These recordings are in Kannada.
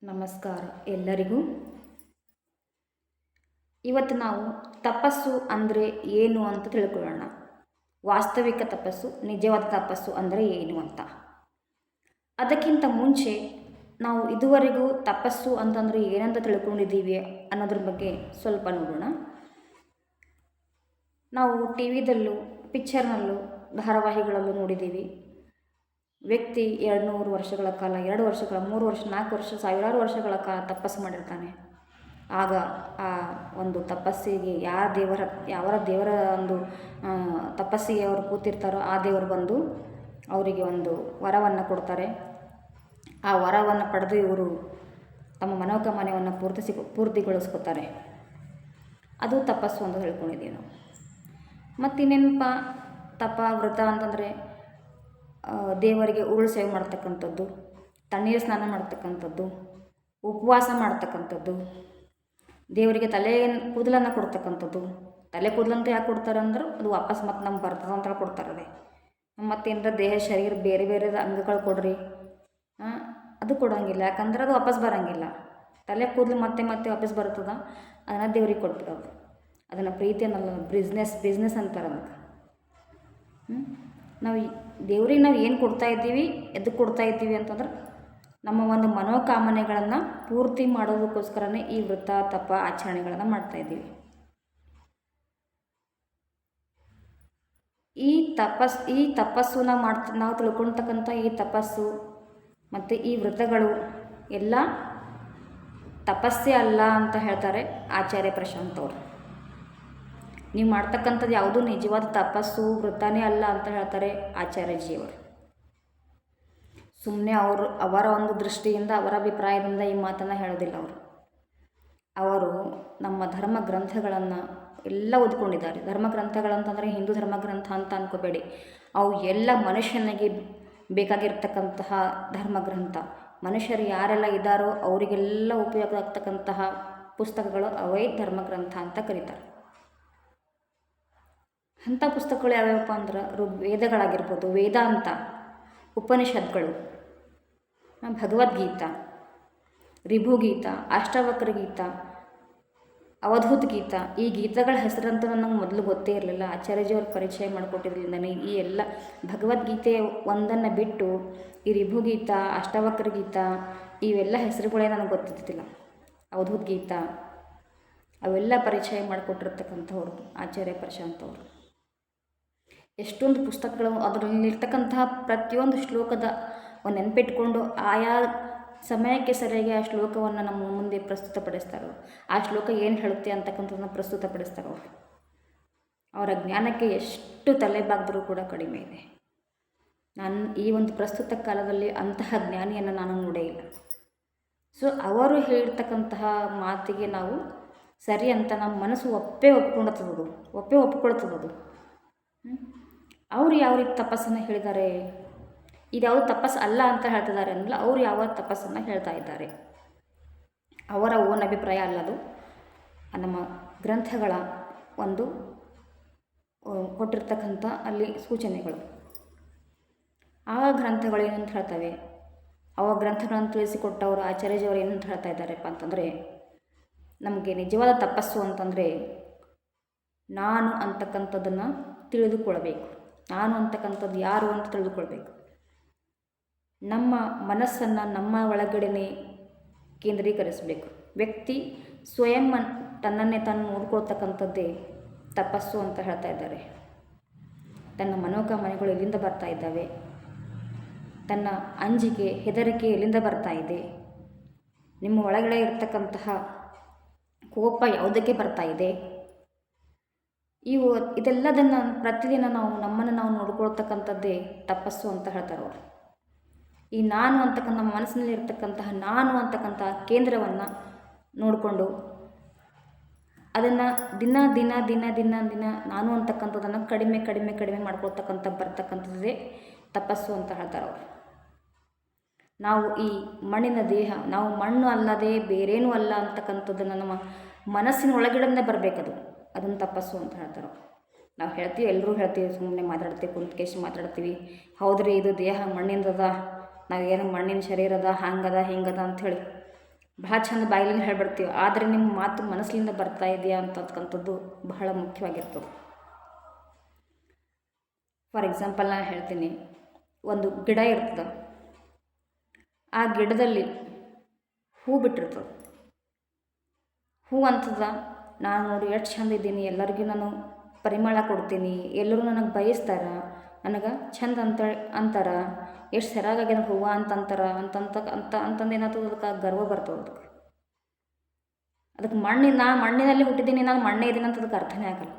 ನಮಸ್ಕಾರ ಎಲ್ಲರಿಗೂ. ಇವತ್ತು ನಾವು ತಪಸ್ಸು ಅಂದರೆ ಏನು ಅಂತ ತಿಳ್ಕೊಳ್ಳೋಣ. ವಾಸ್ತವಿಕ ತಪಸ್ಸು, ನಿಜವಾದ ತಪಸ್ಸು ಅಂದರೆ ಏನು ಅಂತ. ಅದಕ್ಕಿಂತ ಮುಂಚೆ ನಾವು ಇದುವರೆಗೂ ತಪಸ್ಸು ಅಂತಂದರೆ ಏನಂತ ತಿಳ್ಕೊಂಡಿದ್ದೀವಿ ಅನ್ನೋದ್ರ ಬಗ್ಗೆ ಸ್ವಲ್ಪ ನೋಡೋಣ. ನಾವು ಟಿ ವಿದಲ್ಲೂ, ಪಿಕ್ಚರ್ನಲ್ಲೂ, ಧಾರಾವಾಹಿಗಳಲ್ಲೂ ನೋಡಿದ್ದೀವಿ. ವ್ಯಕ್ತಿ 200 ವರ್ಷಗಳ ಕಾಲ, 2 ವರ್ಷಗಳ, 3 ವರ್ಷ, 4 ವರ್ಷ, ಸಾವಿರಾರು ವರ್ಷಗಳ ಕಾಲ ತಪಸ್ಸು ಮಾಡಿರ್ತಾನೆ. ಆಗ ಆ ಒಂದು ತಪಸ್ಸಿಗೆ ಯಾವ ದೇವರ ಒಂದು ತಪಸ್ಸಿಗೆ ಅವರು ಕೂತಿರ್ತಾರೋ ಆ ದೇವರು ಬಂದು ಅವರಿಗೆ ಒಂದು ವರವನ್ನು ಕೊಡ್ತಾರೆ. ಆ ವರವನ್ನು ಪಡೆದು ಇವರು ತಮ್ಮ ಮನೋಕಾಮನೆಯನ್ನು ಪೂರ್ತಿಗೊಳಿಸ್ಕೊತಾರೆ. ಅದು ತಪಸ್ಸು ಅಂತ ತಿಳ್ಕೊಂಡಿದ್ದೀವಿ ನಾವು. ಮತ್ತಿನ್ನೇನಪ್ಪ ತಪ ವ್ರತ ಅಂತಂದರೆ ದೇವರಿಗೆ ಉರುಳು ಸೇವೆ ಮಾಡ್ತಕ್ಕಂಥದ್ದು, ತಣ್ಣೀರು ಸ್ನಾನ ಮಾಡ್ತಕ್ಕಂಥದ್ದು, ಉಪವಾಸ ಮಾಡ್ತಕ್ಕಂಥದ್ದು, ದೇವರಿಗೆ ಕೂದಲನ್ನು ಕೊಡ್ತಕ್ಕಂಥದ್ದು. ತಲೆ ಕೂದಲಂತ ಯಾಕೆ ಕೊಡ್ತಾರೆ ಅಂದ್ರೆ ಅದು ವಾಪಸ್ ಮತ್ತು ನಮ್ಗೆ ಬರ್ತದೆ ಅಂತ ಕೊಡ್ತಾರೆ. ಮತ್ತೇನರ ದೇಹ ಶರೀರ ಬೇರೆ ಬೇರೆ ಅಂಗಗಳು ಕೊಡ್ರಿ, ಅದು ಕೊಡೋಂಗಿಲ್ಲ. ಯಾಕಂದ್ರೆ ಅದು ವಾಪಸ್ ಬರೋಂಗಿಲ್ಲ. ತಲೆ ಕೂದಲು ಮತ್ತೆ ಮತ್ತೆ ವಾಪಸ್ ಬರ್ತದ, ಅದನ್ನು ದೇವ್ರಿಗೆ ಕೊಟ್ಬಿಡೋದು. ಅದನ್ನು ಪ್ರೀತಿಯನ್ನಲ್ಲ, ಬಿಸ್ನೆಸ್ ಅಂತಾರೆ ಅದಕ್ಕೆ. ನಾವು ದೇವ್ರಿಗೆ ನಾವು ಏನು ಕೊಡ್ತಾಯಿದ್ದೀವಿ, ಎದಕ್ಕೆ ಕೊಡ್ತಾಯಿದ್ದೀವಿ ಅಂತಂದ್ರೆ ನಮ್ಮ ಒಂದು ಮನೋಕಾಮನೆಗಳನ್ನು ಪೂರ್ತಿ ಮಾಡೋದಕ್ಕೋಸ್ಕರನೇ ಈ ವ್ರತ ತಪ ಆಚರಣೆಗಳನ್ನು ಮಾಡ್ತಾಯಿದ್ದೀವಿ. ಈ ತಪಸ್ಸು ನಾವು ತಿಳ್ಕೊಳ್ತಕ್ಕಂಥ ಈ ತಪಸ್ಸು ಮತ್ತು ಈ ವ್ರತಗಳು ಎಲ್ಲ ತಪಸ್ಸೇ ಅಲ್ಲ ಅಂತ ಹೇಳ್ತಾರೆ ಆಚಾರ್ಯ ಪ್ರಶಾಂತ್ ಅವರು. ನೀವು ಮಾಡ್ತಕ್ಕಂಥದ್ದು ಯಾವುದೂ ನಿಜವಾದ ತಪಸ್ಸು ವ್ರತನೇ ಅಲ್ಲ ಅಂತ ಹೇಳ್ತಾರೆ ಆಚಾರ್ಯಜಿಯವರು. ಸುಮ್ಮನೆ ಅವರ ಒಂದು ದೃಷ್ಟಿಯಿಂದ, ಅವರ ಅಭಿಪ್ರಾಯದಿಂದ ಈ ಮಾತನ್ನು ಹೇಳೋದಿಲ್ಲ. ಅವರು ನಮ್ಮ ಧರ್ಮ ಗ್ರಂಥಗಳನ್ನು ಎಲ್ಲ ಓದ್ಕೊಂಡಿದ್ದಾರೆ. ಧರ್ಮ ಗ್ರಂಥಗಳಂತಂದರೆ ಹಿಂದೂ ಧರ್ಮ ಗ್ರಂಥ ಅಂತ ಅಂದ್ಕೋಬೇಡಿ. ಅವು ಎಲ್ಲ ಮನುಷ್ಯನಿಗೆ ಬೇಕಾಗಿರ್ತಕ್ಕಂತಹ ಧರ್ಮ ಗ್ರಂಥ. ಮನುಷ್ಯರು ಯಾರೆಲ್ಲ ಇದ್ದಾರೋ ಅವರಿಗೆಲ್ಲ ಉಪಯೋಗ ಆಗ್ತಕ್ಕಂತಹ ಪುಸ್ತಕಗಳು ಅವೇ ಧರ್ಮ ಗ್ರಂಥ ಅಂತ ಕರೀತಾರೆ. ಅಂಥ ಪುಸ್ತಕಗಳು ಯಾವ್ಯಾವಪ್ಪ ಅಂದ್ರೆ ವೇದಗಳಾಗಿರ್ಬೋದು, ವೇದಾಂತ, ಉಪನಿಷತ್ಗಳು, ಭಗವದ್ಗೀತಾ, ರಿಭುಗೀತಾ, ಅಷ್ಟಾವಕ್ರ ಗೀತಾ, ಅವಧೂತ್ ಗೀತಾ. ಈ ಗೀತೆಗಳ ಹೆಸರಂತೂ ನನಗೆ ಮೊದಲು ಗೊತ್ತೇ ಇರಲಿಲ್ಲ. ಆಚಾರ್ಯಜಿಯವ್ರ ಪರಿಚಯ ಮಾಡಿಕೊಟ್ಟಿರಲಿಲ್ಲ. ಈ ಎಲ್ಲ ಭಗವದ್ಗೀತೆ ಒಂದನ್ನು ಬಿಟ್ಟು ಈ ರಿಭುಗೀತಾ, ಅಷ್ಟಾವಕ್ರ ಗೀತಾ ಇವೆಲ್ಲ ಹೆಸರುಗಳೇ ನನಗೆ ಗೊತ್ತಿದ್ದಿಲ್ಲ. ಅವಧೂತ್ ಗೀತಾ ಅವೆಲ್ಲ ಪರಿಚಯ ಮಾಡಿಕೊಟ್ಟಿರ್ತಕ್ಕಂಥವ್ರು ಆಚಾರ್ಯ ಪ್ರಶಾಂತ್ ಅವರು. ಎಷ್ಟೊಂದು ಪುಸ್ತಕಗಳು, ಅದರಲ್ಲಿರ್ತಕ್ಕಂತಹ ಪ್ರತಿಯೊಂದು ಶ್ಲೋಕದ ಒಂದು ನೆನಪಿಟ್ಕೊಂಡು ಆಯಾ ಸಮಯಕ್ಕೆ ಸರಿಯಾಗಿ ಆ ಶ್ಲೋಕವನ್ನು ನಮ್ಮ ಮುಂದೆ ಪ್ರಸ್ತುತಪಡಿಸ್ತಾರೆ. ಆ ಶ್ಲೋಕ ಏನು ಹೇಳುತ್ತೆ ಅಂತಕ್ಕಂಥದ್ದನ್ನು ಪ್ರಸ್ತುತಪಡಿಸ್ತಾರೆ ಅವರು. ಅವರ ಜ್ಞಾನಕ್ಕೆ ಎಷ್ಟು ತಲೆಬಾಗಿದ್ರೂ ಕೂಡ ಕಡಿಮೆ ಇದೆ. ನಾನು ಈ ಒಂದು ಪ್ರಸ್ತುತ ಕಾಲದಲ್ಲಿ ಅಂತಹ ಜ್ಞಾನಿಯನ್ನು ನಾನು ನೋಡೇ ಇಲ್ಲ. ಸೊ ಅವರು ಹೇಳಿರ್ತಕ್ಕಂತಹ ಮಾತಿಗೆ ನಾವು ಸರಿ ಅಂತ ನಮ್ಮ ಮನಸ್ಸು ಒಪ್ಪಿಕೊಳ್ತದದು. ಅವರು ಯಾವ ರೀತಿ ತಪಸ್ಸನ್ನು ಹೇಳಿದ್ದಾರೆ, ಇದ್ಯಾವುದು ತಪಸ್ಸು ಅಲ್ಲ ಅಂತ ಹೇಳ್ತಿದ್ದಾರೆ ಅನ್ನಲ್ಲ, ಅವರು ಯಾವ ತಪಸ್ಸನ್ನು ಹೇಳ್ತಾ ಇದ್ದಾರೆ. ಅವರ ಓನ್ ಅಭಿಪ್ರಾಯ ಅಲ್ಲದು, ನಮ್ಮ ಗ್ರಂಥಗಳ ಒಂದು ಕೊಟ್ಟಿರ್ತಕ್ಕಂಥ ಅಲ್ಲಿ ಸೂಚನೆಗಳು. ಆ ಗ್ರಂಥಗಳು ಏನಂತ ಹೇಳ್ತವೆ, ಅವ ಗ್ರಂಥಗಳನ್ನು ತಿಳಿಸಿಕೊಟ್ಟವರು ಆಚಾರ್ಯಜಿಯವರು ಏನಂತ ಹೇಳ್ತಾ ಇದ್ದಾರಪ್ಪ ಅಂತಂದರೆ, ನಮಗೆ ನಿಜವಾದ ತಪಸ್ಸು ಅಂತಂದರೆ ನಾನು ಅಂತಕ್ಕಂಥದ್ದನ್ನು ತಿಳಿದುಕೊಳ್ಬೇಕು. ನಾನು ಅಂತಕ್ಕಂಥದ್ದು ಯಾರು ಅಂತ ತಿಳಿದುಕೊಳ್ಬೇಕು. ನಮ್ಮ ಮನಸ್ಸನ್ನು ನಮ್ಮ ಒಳಗಡೆನೇ ಕೇಂದ್ರೀಕರಿಸಬೇಕು. ವ್ಯಕ್ತಿ ಸ್ವಯಂ ತನ್ನನ್ನೇ ತಾನು ನೋಡ್ಕೊಳ್ತಕ್ಕಂಥದ್ದೇ ತಪಸ್ಸು ಅಂತ ಹೇಳ್ತಾ ಇದ್ದಾರೆ. ತನ್ನ ಮನೋಕಾಮನೆಗಳು ಎಲ್ಲಿಂದ ಬರ್ತಾ ಇದ್ದಾವೆ, ತನ್ನ ಅಂಜಿಕೆ ಹೆದರಿಕೆ ಎಲ್ಲಿಂದ ಬರ್ತಾ ಇದೆ, ನಿಮ್ಮ ಒಳಗಡೆ ಇರ್ತಕ್ಕಂತಹ ಕೋಪ ಯಾವುದಕ್ಕೆ ಬರ್ತಾ ಇದೆ, ಇದೆಲ್ಲದನ್ನು ಪ್ರತಿದಿನ ನಮ್ಮನ್ನು ನಾವು ನೋಡ್ಕೊಳ್ತಕ್ಕಂಥದ್ದೇ ತಪಸ್ಸು ಅಂತ ಹೇಳ್ತಾರೆ ಅವರು. ಈ ನಾನು ಅಂತಕ್ಕಂಥ ನಮ್ಮ ಮನಸ್ಸಿನಲ್ಲಿ ಇರ್ತಕ್ಕಂತಹ ನಾನು ಅಂತಕ್ಕಂಥ ಕೇಂದ್ರವನ್ನು ನೋಡಿಕೊಂಡು ಅದನ್ನು ದಿನ ದಿನ ದಿನ ದಿನ ದಿನ ನಾನು ಅಂತಕ್ಕಂಥದ್ದನ್ನು ಕಡಿಮೆ ಬರ್ತಕ್ಕಂಥದ್ದೇ ತಪಸ್ಸು ಅಂತ ಹೇಳ್ತಾರೆ ಅವರು. ನಾವು ಈ ಮಣ್ಣಿನ ದೇಹ, ನಾವು ಮಣ್ಣು ಅಲ್ಲದೆ ಬೇರೇನೂ ಅಲ್ಲ ಅಂತಕ್ಕಂಥದ್ದನ್ನು ನಮ್ಮ ಮನಸ್ಸಿನ ಒಳಗಡೆಯಿಂದ ಬರಬೇಕದು. ಅದನ್ನು ತಪಸ್ಸು ಅಂತ ಹೇಳ್ತಾರೆ. ನಾವು ಹೇಳ್ತೀವಿ, ಎಲ್ಲರೂ ಹೇಳ್ತೀವಿ, ಸುಮ್ಮನೆ ಮಾತಾಡ್ತೀವಿ, ಕುಂತ್ಕೇಶಿ ಮಾತಾಡ್ತೀವಿ. ಹೌದ್ರಿ, ಇದು ದೇಹ ಮಣ್ಣಿಂದದ, ನಾವೇನು ಮಣ್ಣಿನ ಶರೀರದ ಹಂಗದ ಹಿಂಗದ ಅಂಥೇಳಿ. ಭಾಳ ಚಂದ ಬಾಯಿಲಿಂದ ಹೇಳ್ಬಿಡ್ತೀವಿ, ಆದರೆ ನಿಮ್ಮ ಮಾತು ಮನಸ್ಸಿನಿಂದ ಬರ್ತಾ ಇದೆಯಾ ಅಂತಕ್ಕಂಥದ್ದು ಬಹಳ ಮುಖ್ಯವಾಗಿರ್ತದೆ. ಫಾರ್ ಎಕ್ಸಾಂಪಲ್ ನಾನು ಹೇಳ್ತೀನಿ, ಒಂದು ಗಿಡ ಇರ್ತದೆ, ಆ ಗಿಡದಲ್ಲಿ ಹೂ ಬಿಟ್ಟಿರ್ತದೆ. ಹೂ ಅಂತದ, ನಾನು ನೋಡಿ ಎಷ್ಟು ಚಂದ ಇದ್ದೀನಿ, ಎಲ್ಲರಿಗೂ ನಾನು ಪರಿಮಳ ಕೊಡ್ತೀನಿ, ಎಲ್ಲರೂ ನನಗೆ ಬಯಸ್ತಾರೆ, ನನಗೆ ಚಂದ ಅಂತಾರ, ಎಷ್ಟು ಸರಾಗಾಗ್ಯದ ಹೂವು ಅಂತಂತಾರ ಅಂತಂದು ಏನಾಗ್ತದೆ, ಅದಕ್ಕೆ ಗರ್ವ ಬರ್ತದೆ. ಅದಕ್ಕೆ ಮಣ್ಣಿನಲ್ಲಿ ಹುಟ್ಟಿದ್ದೀನಿ, ನಾನು ಮಣ್ಣೇ ಇದ್ದೀನಿ ಅಂತ ಅದಕ್ಕೆ ಅರ್ಥನೇ ಆಗಲ್ಲ.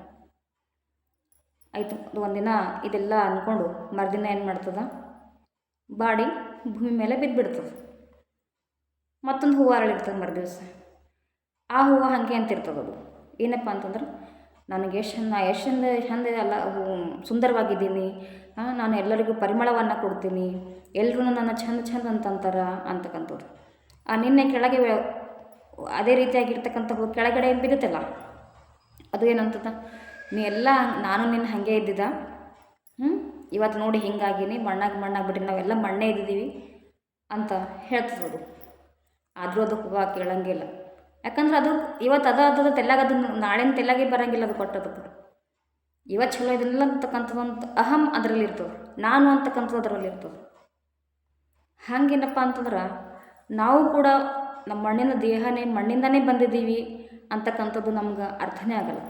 ಆಯಿತು, ಅದು ಒಂದಿನ ಇದೆಲ್ಲ ಅಂದ್ಕೊಂಡು ಮರುದಿನ ಏನು ಮಾಡ್ತದೆ, ಬಾಡಿ ಭೂಮಿ ಮೇಲೆ ಬಿದ್ದುಬಿಡ್ತದೆ. ಮತ್ತೊಂದು ಹೂವು ಅರಳಿರ್ತದೆ ಮರುದಿವಸ. ಆ ಹೂವು ಹಾಗೆ ಅಂತಿರ್ತದೆ. ಅದು ಏನಪ್ಪ ಅಂತಂದ್ರೆ, ನನಗೆ ಎಷ್ಟು ಚಂದ ಅಲ್ಲ ಸುಂದರವಾಗಿದ್ದೀನಿ, ನಾನು ಎಲ್ಲರಿಗೂ ಪರಿಮಳವನ್ನು ಕೊಡ್ತೀನಿ, ಎಲ್ಲರೂ ನನ್ನ ಚಂದ ಅಂತಂತಾರ ಅಂತಕ್ಕಂಥದ್ದು. ನಿನ್ನೆ ಕೆಳಗೆ ಅದೇ ರೀತಿಯಾಗಿರ್ತಕ್ಕಂಥ ಕೆಳಗಡೆ ಬಿಡುತ್ತಲ್ಲ, ಅದು ಏನಂತದ, ನೀ ಎಲ್ಲ ನಾನು ನಿನ್ನ ಹಾಗೆ ಇದ್ದಿದ್ದ, ಇವತ್ತು ನೋಡಿ ಹಿಂಗಾಗಿನಿ, ಮಣ್ಣಾಗ್ಬಿಟ್ರಿ, ನಾವೆಲ್ಲ ಮಣ್ಣೇ ಇದ್ದಿದ್ದೀವಿ ಅಂತ ಹೇಳ್ತದದು. ಆದರೂ ಅದು ಹೂವು ಕೇಳಂಗಿಲ್ಲ. ಯಾಕಂದ್ರೆ ಅದು ಇವತ್ತು ಅದು ತೆಲ್ಲಾಗ, ಅದು ನಾಳೆನ ತೆಲ್ಲಾಗೆ ಬರೋಂಗಿಲ್ಲ. ಅದು ಕೊಟ್ಟದಕ್ಕೆ ಇವತ್ತು ಚಲೋ ಇದನ್ನೆಲ್ಲ ಅಂತಕ್ಕಂಥದ್ದು ಅಹಂ ಅದರಲ್ಲಿ ಇರ್ತದೆ, ನಾನು ಅಂತಕ್ಕಂಥದ್ದು ಅದರಲ್ಲಿ ಇರ್ತದೆ. ಹಾಗೇನಪ್ಪ ಅಂತಂದ್ರೆ, ನಾವು ಕೂಡ ನಮ್ಮ ಮಣ್ಣಿನ ದೇಹನೇ ಮಣ್ಣಿಂದನೇ ಬಂದಿದ್ದೀವಿ ಅಂತಕ್ಕಂಥದ್ದು ನಮ್ಗೆ ಅರ್ಥನೇ ಆಗಲ್ಲ.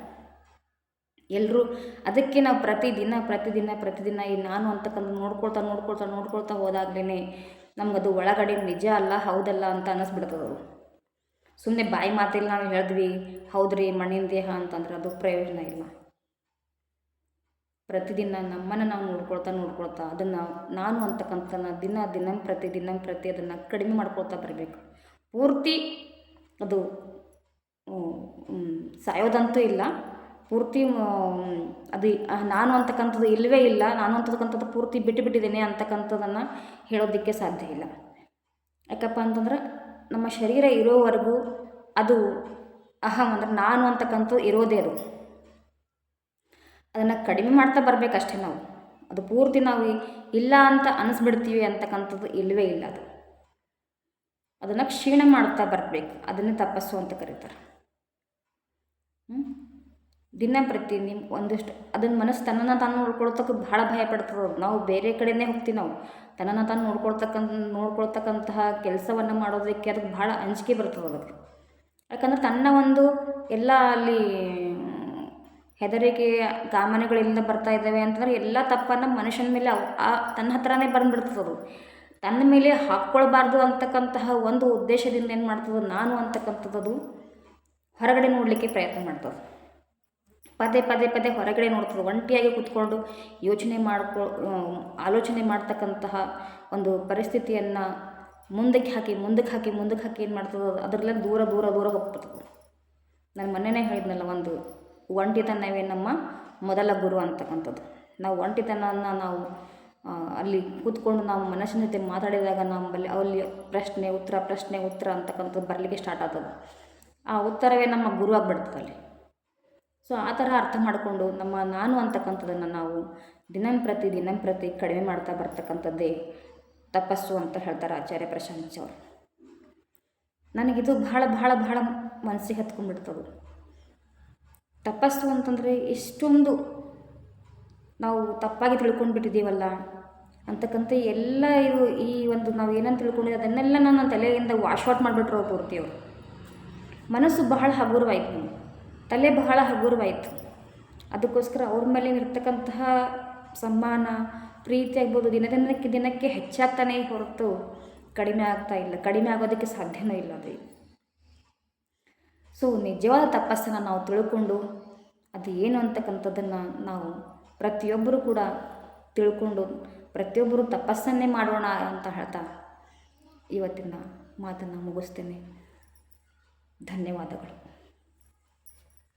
ಎಲ್ಲರೂ ಅದಕ್ಕೆ ನಾವು ಪ್ರತಿದಿನ ಈ ನಾನು ಅಂತಕ್ಕಂಥ ನೋಡ್ಕೊಳ್ತಾ ಹೋದಾಗ್ಲೇ ನಮಗದು ಒಳಗಡೆ ನಿಜ ಅಲ್ಲ, ಹೌದಲ್ಲ ಅಂತ ಅನ್ನಿಸ್ಬಿಡ್ತದದು. ಸುಮ್ಮನೆ ಬಾಯಿ ಮಾತಿಲ್ಲ ನಾವು ಹೇಳಿದ್ವಿ ಹೌದ್ರಿ ಮಣ್ಣಿನ ದೇಹ ಅಂತಂದ್ರೆ ಅದು ಪ್ರಯೋಜನ ಇಲ್ಲ. ಪ್ರತಿದಿನ ನಮ್ಮನ್ನು ನಾವು ನೋಡ್ಕೊಳ್ತಾ ಅದನ್ನು ನಾನು ಅಂತಕ್ಕಂಥ ಪ್ರತಿ ಅದನ್ನು ಕಡಿಮೆ ಮಾಡ್ಕೊಳ್ತಾ ಬರಬೇಕು. ಪೂರ್ತಿ ಅದು ಸಾಯೋದಂತೂ ಇಲ್ಲ, ಪೂರ್ತಿ ಅದು ನಾನು ಅಂತಕ್ಕಂಥದ್ದು ಇಲ್ಲವೇ ಇಲ್ಲ, ನಾನು ಅಂತಕ್ಕಂಥದ್ದು ಪೂರ್ತಿ ಬಿಟ್ಟಿದ್ದೇನೆ ಅಂತಕ್ಕಂಥದ್ದನ್ನು ಹೇಳೋದಕ್ಕೆ ಸಾಧ್ಯ ಇಲ್ಲ. ಯಾಕಪ್ಪ ಅಂತಂದ್ರೆ, ನಮ್ಮ ಶರೀರ ಇರೋವರೆಗೂ ಅದು ಅಹಂ ಅಂದರೆ ನಾನು ಅಂತಕ್ಕಂಥದ್ದು ಇರೋದೇ. ಅದನ್ನು ಕಡಿಮೆ ಮಾಡ್ತಾ ಬರಬೇಕಷ್ಟೇ ನಾವು. ಅದು ಪೂರ್ತಿ ನಾವು ಇಲ್ಲ ಅಂತ ಅನ್ನಿಸ್ಬಿಡ್ತೀವಿ ಅಂತಕ್ಕಂಥದ್ದು ಇಲ್ಲವೇ ಇಲ್ಲ. ಅದನ್ನು ಕ್ಷೀಣ ಮಾಡ್ತಾ ಬರಬೇಕು. ಅದನ್ನೇ ತಪಸ್ಸು ಅಂತ ಕರೀತಾರೆ. ಪ್ರತಿ ಒಂದಿಷ್ಟು ಅದನ್ನು ಮನಸ್ಸು ತನ್ನನ್ನು ತಾನು ನೋಡ್ಕೊಳ್ತಕ್ಕ ಭಾಳ ಭಯ ಪಡ್ತದೆ. ನಾವು ಬೇರೆ ಕಡೆಯೇ ಹೋಗ್ತೀವಿ. ನಾವು ತನ್ನನ್ನು ತಾನು ನೋಡ್ಕೊಳ್ತಕ್ಕಂತಹ ಕೆಲಸವನ್ನು ಮಾಡೋದಕ್ಕೆ ಅದಕ್ಕೆ ಭಾಳ ಅಂಜಿಕೆ ಬರ್ತದೆ ಅದಕ್ಕೆ. ಯಾಕಂದ್ರೆ ತನ್ನ ಒಂದು ಎಲ್ಲ ಅಲ್ಲಿ ಹೆದರಿಕೆ ಕಾಮನೆಗಳಿಂದ ಬರ್ತಾ ಇದ್ದಾವೆ ಅಂತಂದ್ರೆ ಎಲ್ಲ ತಪ್ಪನ್ನು ಮನುಷ್ಯನ ಮೇಲೆ ತನ್ನ ಹತ್ರನೇ ಬಂದುಬಿಡ್ತದೆ. ತನ್ನ ಮೇಲೆ ಹಾಕ್ಕೊಳ್ಬಾರ್ದು ಅಂತಕ್ಕಂತಹ ಒಂದು ಉದ್ದೇಶದಿಂದ ಏನು ಮಾಡ್ತದೆ, ನಾನು ಅಂತಕ್ಕಂಥದ್ದು ಹೊರಗಡೆ ನೋಡಲಿಕ್ಕೆ ಪ್ರಯತ್ನ ಮಾಡ್ತದೆ. ಪದೇ ಹೊರಗಡೆ ನೋಡ್ತದೆ. ಒಂಟಿಯಾಗಿ ಕೂತ್ಕೊಂಡು ಆಲೋಚನೆ ಮಾಡ್ತಕ್ಕಂತಹ ಒಂದು ಪರಿಸ್ಥಿತಿಯನ್ನು ಮುಂದಕ್ಕೆ ಹಾಕಿ ಏನು ಮಾಡ್ತದೆ, ಅದರಲ್ಲೇ ದೂರ ಹೋಗ್ಬಿಡ್ತದೆ. ನಾನು ಮೊನ್ನೆನೇ ಹೇಳಿದ್ನಲ್ಲ, ಒಂದು ಒಂಟಿತನವೇ ನಮ್ಮ ಮೊದಲ ಗುರು ಅಂತಕ್ಕಂಥದ್ದು. ನಾವು ಒಂಟಿತನವನ್ನು ನಾವು ಅಲ್ಲಿ ಕೂತ್ಕೊಂಡು ನಾವು ಮನಸ್ಸಿನ ಜೊತೆ ಮಾತಾಡಿದಾಗ ನಮ್ಮಲ್ಲಿ ಅಲ್ಲಿ ಪ್ರಶ್ನೆ ಉತ್ತರ ಅಂತಕ್ಕಂಥದ್ದು ಬರಲಿಕ್ಕೆ ಸ್ಟಾರ್ಟ್ ಆಗ್ತದೆ. ಆ ಉತ್ತರವೇ ನಮ್ಮ ಗುರು ಆಗಿಬಿಡ್ತದೆ ಅಲ್ಲಿ. ಸೊ ಆ ಥರ ಅರ್ಥ ಮಾಡಿಕೊಂಡು ನಮ್ಮ ನಾನು ಅಂತಕ್ಕಂಥದ್ದನ್ನು ನಾವು ದಿನಂಪ್ರತಿ ಕಡಿಮೆ ಮಾಡ್ತಾ ಬರ್ತಕ್ಕಂಥದ್ದೇ ತಪಸ್ಸು ಅಂತ ಹೇಳ್ತಾರೆ ಆಚಾರ್ಯ ಪ್ರಶಾಂತ್ ಅವರು. ನನಗಿದು ಭಾಳ ಮನಸ್ಸಿಗೆ ಹತ್ಕೊಂಡ್ಬಿಡ್ತದೆ. ತಪಸ್ಸು ಅಂತಂದರೆ ಎಷ್ಟೊಂದು ನಾವು ತಪ್ಪಾಗಿ ತಿಳ್ಕೊಂಡ್ಬಿಟ್ಟಿದ್ದೀವಲ್ಲ ಅಂತಕ್ಕಂಥ ಎಲ್ಲ ಈ ಒಂದು ನಾವು ಏನಂತ ತಿಳ್ಕೊಂಡಿದ್ದೀವಿ ಅದನ್ನೆಲ್ಲ ನನ್ನ ತಲೆಯಿಂದ ವಾಶ್ಔಟ್ ಮಾಡಿಬಿಟ್ರು ಪೂರ್ತಿಯವರು. ಮನಸ್ಸು ಬಹಳ ಹಗುರವಾಯಿತು, ತಲೆ ಬಹಳ ಹಗುರವಾಯಿತು. ಅದಕ್ಕೋಸ್ಕರ ಅವ್ರ ಮೇಲೆ ಇರ್ತಕ್ಕಂತಹ ಸಮ್ಮಾನ ಪ್ರೀತಿ ಆಗ್ಬೋದು ದಿನಕ್ಕೆ ಹೆಚ್ಚಾಗ್ತಾನೆ ಹೊರತು ಕಡಿಮೆ ಆಗ್ತಾ ಇಲ್ಲ, ಕಡಿಮೆ ಆಗೋದಕ್ಕೆ ಸಾಧ್ಯವೂ ಇಲ್ಲ ಅದು. ಸೊ ನಿಜವಾದ ತಪಸ್ಸನ್ನು ನಾವು ತಿಳ್ಕೊಂಡು ಅದು ಏನು ಅಂತಕ್ಕಂಥದ್ದನ್ನು ನಾವು ಪ್ರತಿಯೊಬ್ಬರೂ ಕೂಡ ತಿಳ್ಕೊಂಡು ಪ್ರತಿಯೊಬ್ಬರು ತಪಸ್ಸನ್ನೇ ಮಾಡೋಣ ಅಂತ ಹೇಳ್ತಾ ಇವತ್ತಿನ ಮಾತನ್ನು ಮುಗಿಸ್ತೇನೆ. ಧನ್ಯವಾದಗಳು.